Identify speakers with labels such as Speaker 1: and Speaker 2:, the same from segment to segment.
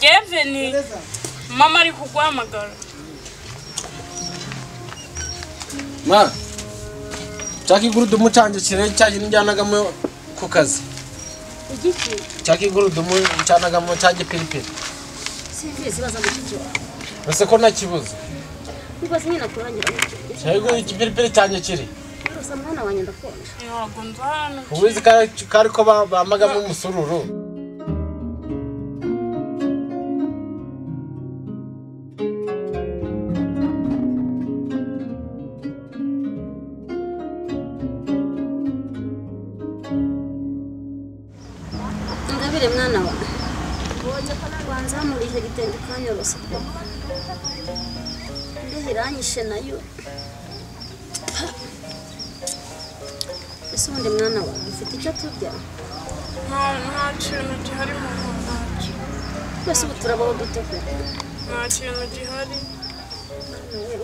Speaker 1: Bienvenue. Mama ari kuguhamagara.
Speaker 2: Ma. Chaki gurudumu canje kire cyaje njyanagamo ku kazi.
Speaker 3: Igiki?
Speaker 2: Chaki gurudumu cyanagamo cyaje pilipili.
Speaker 3: Sivisi baza mukijo.
Speaker 2: Base ko nakibuze.
Speaker 3: Bibaze nyina kurangira.
Speaker 2: Cyego ikipilipili cyanje kiri.
Speaker 3: Rosa mwana wanye ndakonje.
Speaker 1: Yego ndwana.
Speaker 2: Uwizi kari ko bamagamo umusururu.
Speaker 3: Ngabire mwana wa. Boje kwanza muri hegitende kanyorose. Ndihiranyishe nayo. Ese undi mwana wa ufite icyo turya?
Speaker 1: Nta kintu gihari mu ntacyo.
Speaker 3: Twese ubu turabaho dute ko?
Speaker 1: Nta kintu gihari.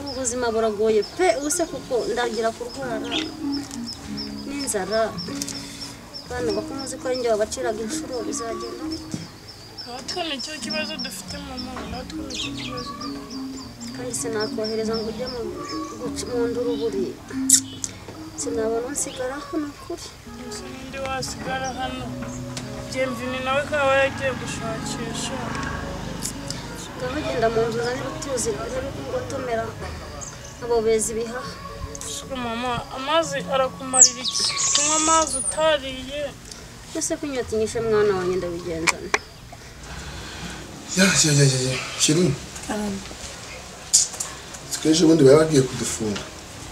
Speaker 3: Ubuzima buragoye pe use kuko ndagira kurwara n'inzara. Bana bakomuze ko njye babaciraga inshuro bizagenda bite?
Speaker 1: Natwe nicyo kibazo dufite mama, natwe nicyo kibazo dufite.
Speaker 3: Kandi sinakohereza ngo ujye mu nduruburi. Sinabona nsigara hano kuri.
Speaker 1: Ndi wasigara hano. Bienvenue nawe kawa yagiye gushakisha.
Speaker 3: Gahagenda mu nzu zanira utuzi rero ngotomera abo bezi bihaha.
Speaker 1: Mama, amazi arakumarira iki? Kunywa amazi utariye.
Speaker 3: Ese kunyatinyisha mwana wanjye ndabigenzana.
Speaker 4: Ya. Shiru. Sikeje ubundi bagiye kudufunga.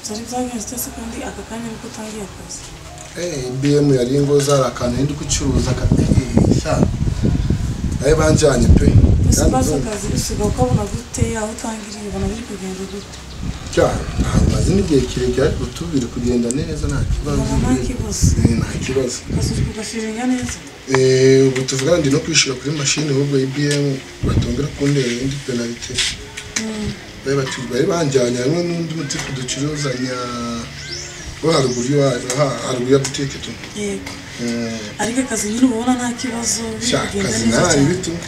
Speaker 1: Zari byagenze se kandi aka kanya niko utangiye akazi.
Speaker 4: BM yari ngo zara akantu ndi gucuruza sha. Aye banjanye pe.
Speaker 1: Ese bazo kazi usiga ukabona gute aho utangiriye bana biri kugenda gute?
Speaker 4: Cyane, amazi n'igihe kirekire ariko tubire kugenda neza nta kibazo. Nta kibazo.
Speaker 1: Kazi kugashirenya neza.
Speaker 4: Ubu tuvugana ndi no kwishura kuri machine ahubwo IBM batongera kundera indi penalty. Bari banjanye hamwe n'undi muti kuducuruzanya haruguru ya butike tu.
Speaker 1: Yego. Ariko akazi nyine ubona nta kibazo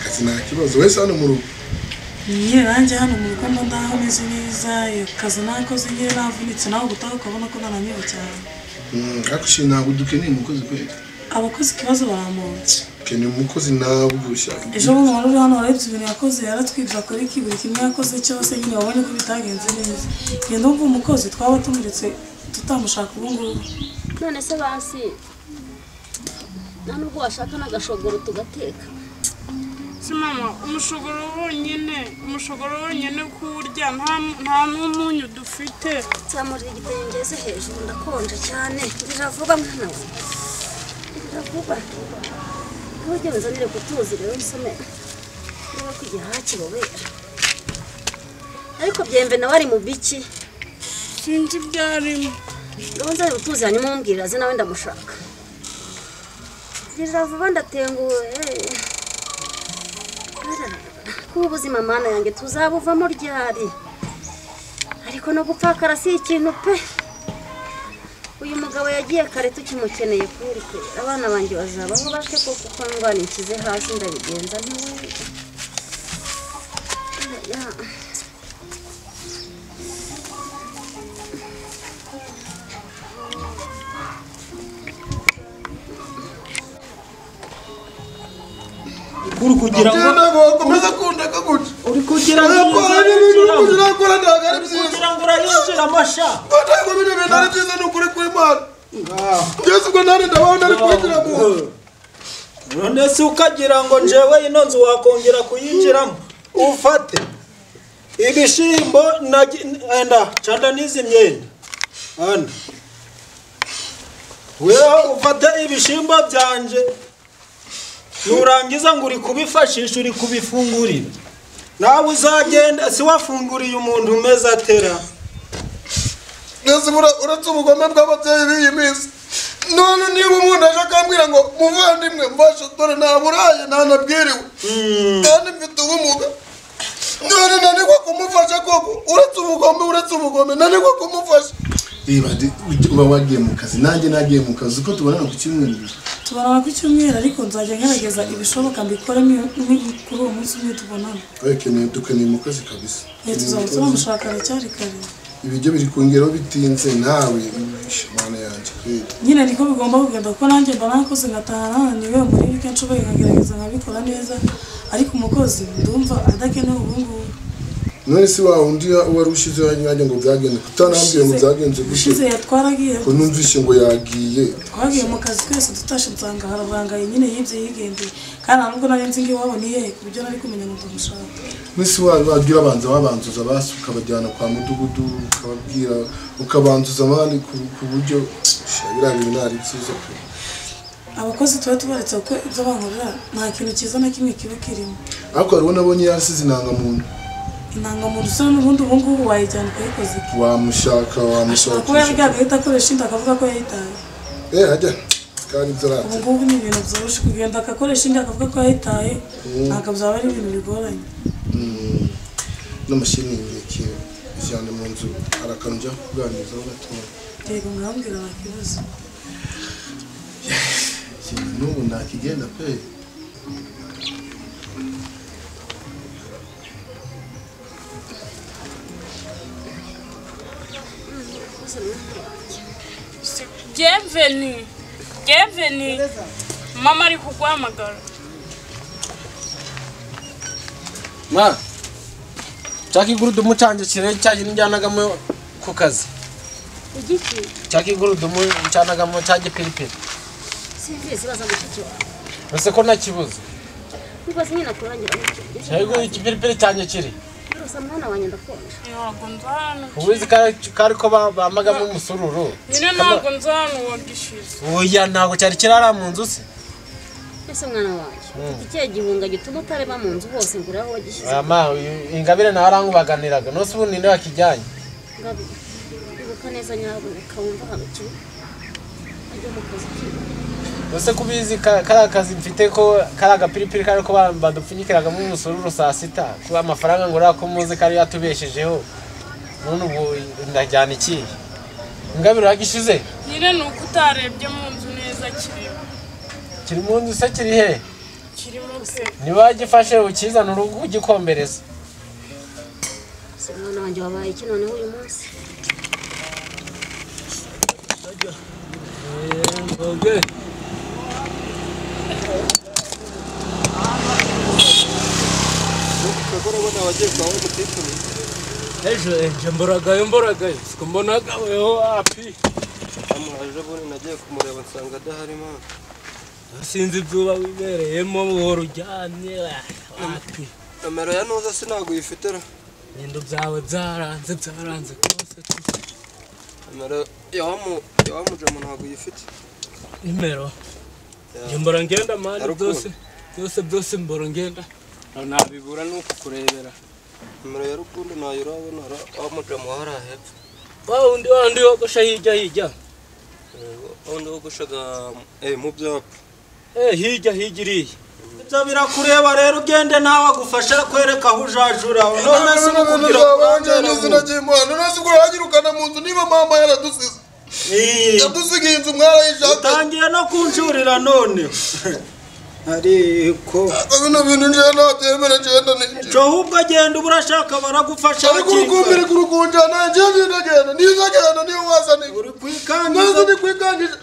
Speaker 4: kazi nta kibazo wese hano mu rugo.
Speaker 1: Nyine nanjye hano mu rugo ndaho meze neza kazi nakoze nyine navunitse naho gutaha ukabona ko nananiwe cyane.
Speaker 4: Ariko shi ntabwo dukeneye umukozi kweli.
Speaker 1: Abakozi kibazo baramutse.
Speaker 4: Keneye umukozi ntabwo ushaka.
Speaker 1: Ejo mu muntu hano warebye ibintu yakoze yaratwibye akora iki buri kimwe yakoze cyose nyine wabonye ko bitagenze neza. Ngenda umva umukozi twaba tumuretse tutamushaka ubu ngubu.
Speaker 3: None se basi nubwo washaka n'agashogoro tugateka.
Speaker 1: Si mama, umushogoro wonyine kurya nta n'umunyu dufite.
Speaker 3: Cyamuri igitengeze hejuru ndakonje cyane. Biravuga mwana we. Biravuga. Ujye nzanire kutuzi rero nsome. Niba kugira hakibobera. Ariko byembe nawe ari mu biki.
Speaker 1: Sinzi byarimo.
Speaker 3: Ndonza utuzi hanyuma umbwira ze nawe ndamushaka. Biravuga ndatenguwe. Kuba ubuzima mana yanjye tuzabuvamo ryari. Ariko no gupfakara si ikintu pe. Uyu mugabo yagiye kare tukimukeneye kuri pe. Abana banjye bazabaho bake ko kuko ngwani nkize hasi ndabigenza ntiwe.
Speaker 2: Uri kugira
Speaker 4: ngo komeza kundaka gute.
Speaker 2: Uri kugira ngo urayinjira amasha.
Speaker 4: Ngo bino bintu ari byiza n'ukuri kuri Imana. Yesu ngo nari ndabona ari kugira ngo.
Speaker 2: None se ukagira ngo njewe ino nzu wakongera kuyinjiramo ufate ibishimbo enda canda nizi myenda. Ana. Wewe ufate ibishimbo byanje. Nurangiza ngo uri kubifashisha uri kubifungurira. Nawe uzagenda si wafunguriye umuntu umeze atera.
Speaker 4: Nese uratse ubugome bw'ababyeyi b'iyi minsi. None niba umuntu aje akambwira ngo muvandimwe mfasha dore naburaye ntanabwiriwe. Kandi mfite ubumuga. None naniko kumufasha koko uretse ubugome naniko kumufasha. uba wagiye mu kazi nanjye nagiye mu kazi uko tubonana ku cyumweru
Speaker 1: tubonana ku cyumweru ariko nzajya ngerageza ibishoboka mbikoremo kuri uwo munsi umwe tubonana
Speaker 4: dukeneye mu kazi kabisa
Speaker 1: tuzaba turamushaka aracyari kare
Speaker 4: ibiryo biri kongeraho bitinze nawe mana yanjye
Speaker 1: nyine niko bigomba kugenda kuko nanjye mba nakoze ngataha nananiwe muri weekend nshoboye nkagerageza nkabikora neza ariko umukozi ndumva adakenewe ubu ngubu
Speaker 4: none se wa undi wari ushize wajya ngo byagende kutanambye ngo byagenze
Speaker 1: gushize yatwaragiye
Speaker 4: ko numvise ngo yagiye
Speaker 1: twagiye mu kazi twese tutashe nsanga haravangaye nyine yibye yigendeye kandi ntabwo nari nzi ngo iwabo ni hehe ku buryo nari kumenya ngo ndamushaka
Speaker 4: nese wagira wabanzuza basuka bajyana kwa mudugudu ukababwira ukabanzuza abandi ku buryo biriya bintu ntari byiza pe
Speaker 1: abakozi tuba tubaretse kuko ibyo bankorera nta kintu cyiza na kimwe kiba kirimo
Speaker 4: ariko hariho nabonye yarasize intangamuntu
Speaker 1: intangamuntu usa n'ubundi ubu ngubu wayijyana ukayikoze iki
Speaker 4: wamushaka
Speaker 1: kuba yaryaga ahita akoresha indi akavuga ko yayitaye
Speaker 4: hajya kandi ibyo arate
Speaker 1: ubu ngubu ni ibintu byoroshye kugenda agakoresha indi akavuga ko yayitaye ntabwo byaba ari ibintu bigoranye
Speaker 4: n'amashini yingekiye ijyana mu nzu hari akantu ujya kuganirizaho gatoya
Speaker 1: yego mwambwira nta kibazo
Speaker 4: n'ubu ntakigenda pe
Speaker 5: Bienvenue. Mama ari kuguhamagara.
Speaker 6: Ma. Chaki gurudumu canje kire cyaje njyanagamo ku kazi.
Speaker 3: Igiki?
Speaker 6: Chaki gurudumu cyanagamo cyaje pilipili.
Speaker 3: Simvise baza gucicyo.
Speaker 6: Ese ko nakibuze.
Speaker 3: Nibaze nyina kurangira n'iki.
Speaker 6: Cyego ikipilipili cyanje kiri.
Speaker 3: Rosa mwana wanjye ndakonje.
Speaker 5: Ntabwo nzana.
Speaker 6: Uwizi kari ko bamagamo umusururu.
Speaker 5: Nyine ntabwo nzana wagishize.
Speaker 6: Oya ntabwo cyari kirara mu nzu se.
Speaker 3: Ese mwana wanjye. Ikiye gihunga gituma utareba mu nzu hose ngura aho wagishize.
Speaker 6: Ama ingabire na arangubaganiraga no se ubundi ndakijyanye.
Speaker 3: Ngabi. Ibuka neza nyaboneka wumva haruki. Ajya mu kazi kiwe.
Speaker 6: Ese kubizi kara kazi mfite ko karaga pilipili kari ko badupfunyikiraga mu musururu saa 6 kuba amafaranga ngora ko muze kari yatubeshejeho none ubu ndajyana iki ingabiro yagishize
Speaker 5: Nyine nuko utarebye mu nzu neza
Speaker 6: kiri mu nzu se kiri he
Speaker 5: kirimo pe
Speaker 6: niwagifashe ukizana urugo ugikombereza
Speaker 3: mwana wanjye wabaye iki noneho uyu munsi
Speaker 6: okay ejo mboragayo siko mbonaga weho api
Speaker 2: amuhaje bone nagiye kumureba nsanga adaharimo
Speaker 6: sinzi ibyo wibereyemo wowe ujyanye api
Speaker 2: nomero ya noza sinago yifitera
Speaker 6: Nindo byawe byaranze kose
Speaker 2: nomero yawamuje mu ntago yifite
Speaker 6: nimero mbora ngenda mali byose mbora ngenda nabibura nuko kurebera
Speaker 2: nomero ya rukundo nayo urabona awamuje mu hara hepfo
Speaker 6: wandi wogosha hirya
Speaker 2: undi wogoshaga mu byapa
Speaker 6: hirya iriya
Speaker 2: ibyo birakureba rero ugende nawe agufasha kwereka aho ujajura none se kugira
Speaker 4: izina ry'Imana none ubwo yagirukana mu nzu niba mama yaradusize yadusigiye inzu mwarayishaka
Speaker 2: utangiye no kunjurira none ariko
Speaker 4: bino bintu nje nabyemera ngenda
Speaker 2: cyo ahubwo agenda urashaka baragufasha
Speaker 4: ariko urukumbire kurukunjana nje ndagenda niyo wazane
Speaker 2: uri kwikangiza
Speaker 4: ni kwikangiza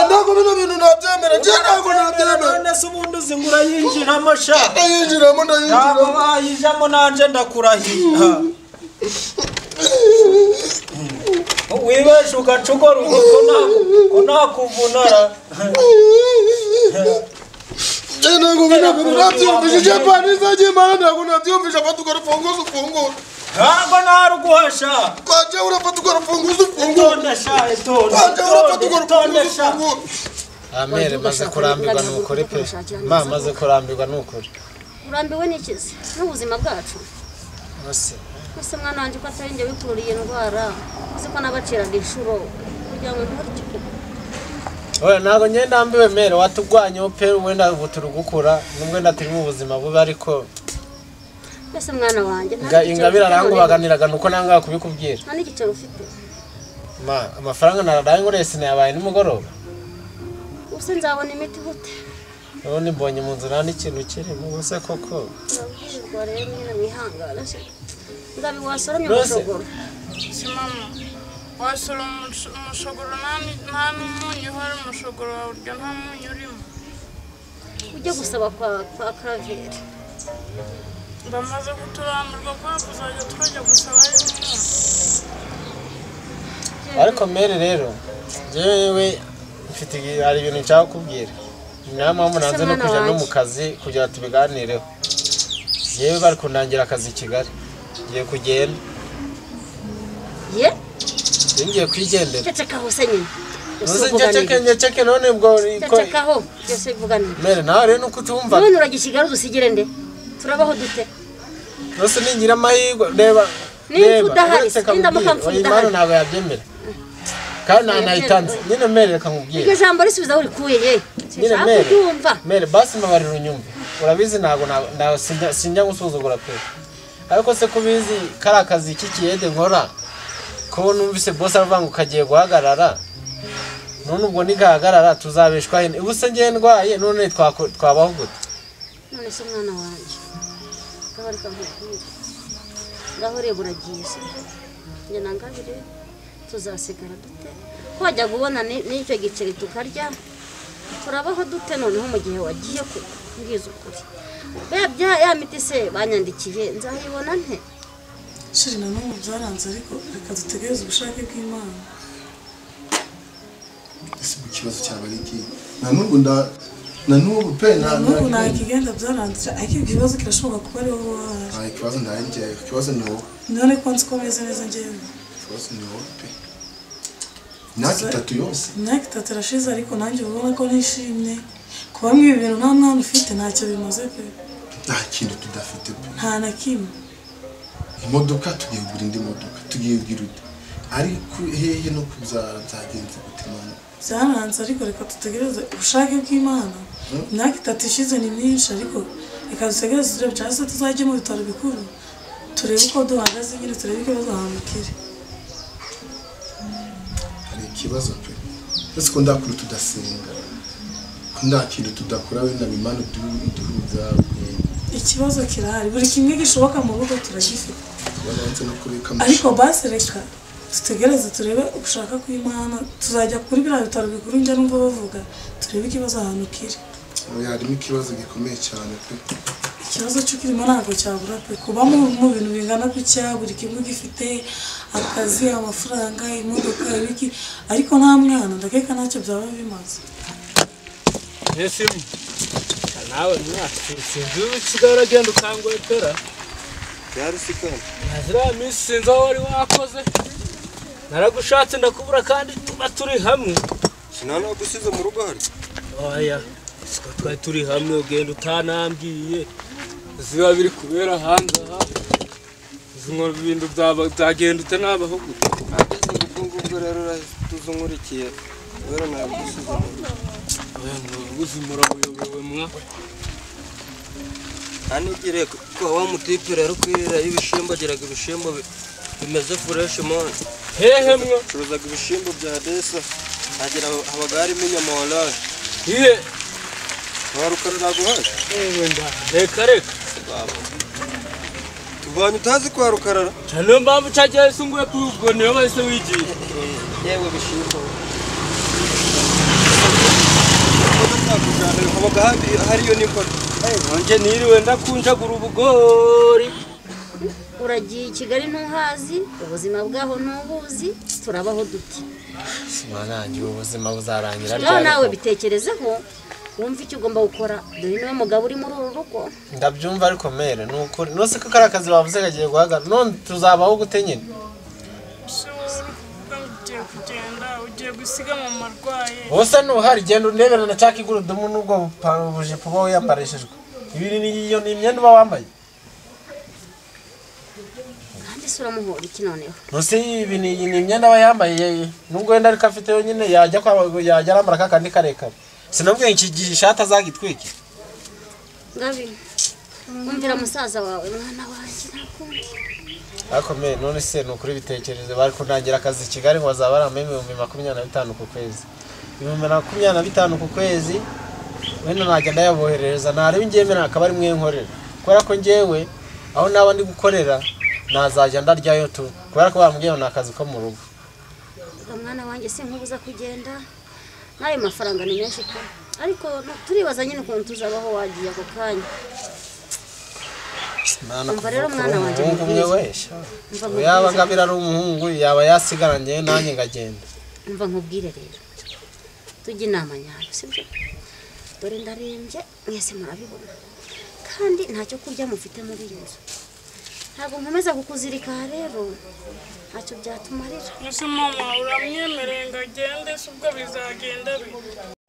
Speaker 4: ndako bino bintu nabyemera nje ntabwo nabyemera
Speaker 2: none se ubundi uzingura yinjiramo sha
Speaker 4: ndayinjiramo
Speaker 2: ntabwo bayijamo nanje ndakurahiye wibesha ugacugora ko nakuvunara
Speaker 4: ntabwo bino bintu nabyumvise Japani izajya imana ntabwo nabyumvise afata ugarufunguza ufungura
Speaker 2: ntabwo naruguhasha
Speaker 4: kwaje urafata ugarufunguza ufungura
Speaker 2: itondesha
Speaker 4: kwaje urafata ugarufunguza ufungura
Speaker 6: amere maze kurambirwa n'ukuri pe maze kurambirwa n'ukuri
Speaker 3: urambiwe n'ikizi n'ubuzima bwacu ese mwana wanjye ko atari njye wikururiye indwara uzi ko nabaciraga inshuro kugira ngo nturye
Speaker 6: oya ntabwo ngenda ambiwe mere watugwanyeho pe wenda turugukura n'umwenda turi mu buzima bubi ariko
Speaker 3: ese mwana wanjye
Speaker 6: ingabire arangubaganiraga nuko nanga kubikubwira
Speaker 3: nta n'igiciro ufite
Speaker 6: amafaranga naraye ngoreye sinayabaye nimugoroba
Speaker 3: Ubuse nzabona imiti gute?
Speaker 6: none mbonye mu nzira n'ikintu kirimo ubuse koko
Speaker 3: Urabwirwa rero nyine wihangana se. Ngabi wasoromye umushogoro.
Speaker 5: Si mama wasura umushogoro nta n'umunyu uhari umushogoro wawe urya nta munyu urimo.
Speaker 3: Ujye gusaba kwa Claver.
Speaker 5: Bamaze kuturambirwa kwa kuzajya turajya gusabayo umunyu.
Speaker 6: ariko mere rero jewe mfite hari ibintu nshaka kubwira niyo mpamvu nanze no kujya no mu kazi kugira tubiganireho yewe bari kundangira akazi i Kigali ngiye kugenda
Speaker 3: Ye?
Speaker 6: ngiye kwigendera
Speaker 3: Cecekaho se nyine.
Speaker 6: Ceceke none ubwo
Speaker 3: Cecekaho byose bivugana.
Speaker 6: mere nawe rero nuko utumva
Speaker 3: None uragisigara udusigire nde? Turabaho dute?
Speaker 6: rose ningira amahirwe reba
Speaker 3: Nimba udahari sindamuka mfunda
Speaker 6: Imana ntabwo yabyemera kandi nanayitanze nyine mere reka nkubwire
Speaker 3: iryo jambo risubiza aho urikuye ye.
Speaker 6: nyine
Speaker 3: Sinshaka kubyumva.
Speaker 6: mere basi mbabarira unyumve urabizi ntabwo sinjya gusuzugura pe ariko se kubizi kari akazi k'ikiyede nkora ko numvise boss aravuga ngo kagiye guhagarara none ubwo nigahagarara tuzabeshwa hene ubu se ngiye ndwaye none twabaho gute
Speaker 3: None se mwana wanjye kabarika nkubwire ngaho reba uragiye se njye nangabire tuzasigara dute ko wajya kubona n'icyo giceri tukarya turabaho dute noneho mu gihe wagiye kubwiza ukuri ya miti se banyandikiye nzayibona nte
Speaker 1: shiri na n'ubu byaranze ariko reka dutegereze ubushake bw'Imana.
Speaker 4: ese mu kibazo cyaba ari iki na n'ubu pe
Speaker 1: n'ubu nta kigenda byaranze ariko ikibazo kirashoboka kuba ari wowe waje.
Speaker 4: nta ikibazo ntarijye ikibazo ni wowe
Speaker 1: none ko nzi ko meze neza njyewe
Speaker 4: ikibazo ni wowe pe imyaka 3 yose
Speaker 1: imyaka 3 irashize ariko nanjye ubona ko nishimye kuba mwibi bintu nta mwana ufite ntacyo bimaze pe
Speaker 4: nta kintu tudafite pe
Speaker 1: nta na kimwe
Speaker 4: imodoka tugiye kugura indi modoka tugiye kugira ute ariko hehe no kuzagenza gute mwana
Speaker 1: byaranze ariko reka dutegereze ubushake bw'Imana. Imyaka 3 ishize ni myinshi ariko reka dutegereze turebe cyangwa se tuzajye mu bitaro bikuru turebe uko duhagaze nyine turebe ikibazo ahantu kiri.
Speaker 4: hari ikibazo pe ese ko ndakuru tudasenga ko nta kintu tudakora wenda Imana duhuza
Speaker 1: ikibazo kirahari buri kimwe gishoboka mu rugo turagifite
Speaker 4: baranze no kureka
Speaker 1: ariko basi reka dutegereze turebe ugushaka kw'Imana tuzajya kuri biriya bitaro bikuru njya numva bavuga turebe ikibazo ahantu kiri.
Speaker 4: harimo ikibazo gikomeye cyane pe
Speaker 1: ikibazo cy'ukirimo ntabwo cyabura pe kuba mu bintu bingana gutya buri kimwe gifite akazi amafaranga imodoka ibiki ariko nta mwana ndakeka ntacyo byaba bimaze.
Speaker 7: Yesu nawe sinzi usigaye uragenda ukangwetera
Speaker 2: byari sikana
Speaker 7: nazira minsi sinzi aho wari wakoze naragushatse ndakubura kandi tuba turi hamwe
Speaker 2: sinana gusize mu rugo hari
Speaker 7: oya siko twari turi hamwe ugenda utanambwiye ziba biri kubera hanze aha zinkora ibintu byagenda utanabaho gute
Speaker 2: ubwo rero tuzungurikiye rero nagusize mu rugo
Speaker 7: oya ubuzima urabuyobewe mwa
Speaker 2: anigire ko wa mutipe rero kwirira ibishimbo agiraga ibishimbo bimeze fresh man
Speaker 7: hehe mwa
Speaker 2: curuzaga ibishimbo bya desa agira habaga harimo inyama walahi
Speaker 7: iye
Speaker 2: warukarira guhaje
Speaker 7: wenda reka
Speaker 2: tuvanye utazi kwa rukarara
Speaker 7: cyane mpamvu cyagiye sunguye kubwo niyo bahise wigiye
Speaker 2: yewe bishimbo habaga hariyo n'imboga
Speaker 7: nje niriwe ndakunjagura ubugori
Speaker 3: uragiye i Kigali ntuhazi ubuzima bwaho ntubuzi turabaho duti
Speaker 6: simanange ubuzima buzarangira
Speaker 3: rero nawe bitekerezeho wumva icyo ugomba gukora dore niwe mugabo uri muri uru rugo
Speaker 6: ndabyumva ariko mere nuko nose ko kari akazi bavuze kagiye guhagarara none tuzabaho gute nyine
Speaker 5: ugiye kugenda ugiye gusiga mu marwaye
Speaker 6: bose nuhari genda unebera na caka igurudumu n'ubwo bujipo uba wiyambarishijwe ibi ni imyenda uba wambaye
Speaker 3: kandi se uramuhora iki noneho
Speaker 6: nose ibi ni imyenda aba yambaye nubwo wenda ariko afite yonyine yajya arambara kakandi karekare sinabwiye iki gihe ishati azagitwike
Speaker 3: Ngabi umvira musaza wawe mwana wanjye nakundi
Speaker 6: ariko me none se nukuri bitekereze bari kundangira akazi Kigali ngo bazaba barameme 25 ku kwezi 25 ku kwezi wenda najya yaboherereza narebe ngemera akaba ari mwe nkorera kubera ko ngewe aho naba ndi gukorera nazajya ndaryayo tu kubera ko bambwiye nakazi ko mu rugo
Speaker 3: umwana wanjye sinkubuza kugenda nayo mafaranga ni menshi ko ariko turibaza nyine ukuntu tuzabaho wagiye ako kanya
Speaker 6: umva rero mwana wanjye ngumye wesha yaba ngabira ari umuhungu yaba yasigaranye nanjye ngagenda
Speaker 3: umva nkubwire rero tujye inama nyayo sibyo dore ndarembye mwese murabibona kandi ntacyo kurya mufite muri iyo nzu ntabwo nkomeza kukuzirika rero ntacyo byatumarira
Speaker 5: ese mama uramyemereye ngo agende se ubwo bizagenda bite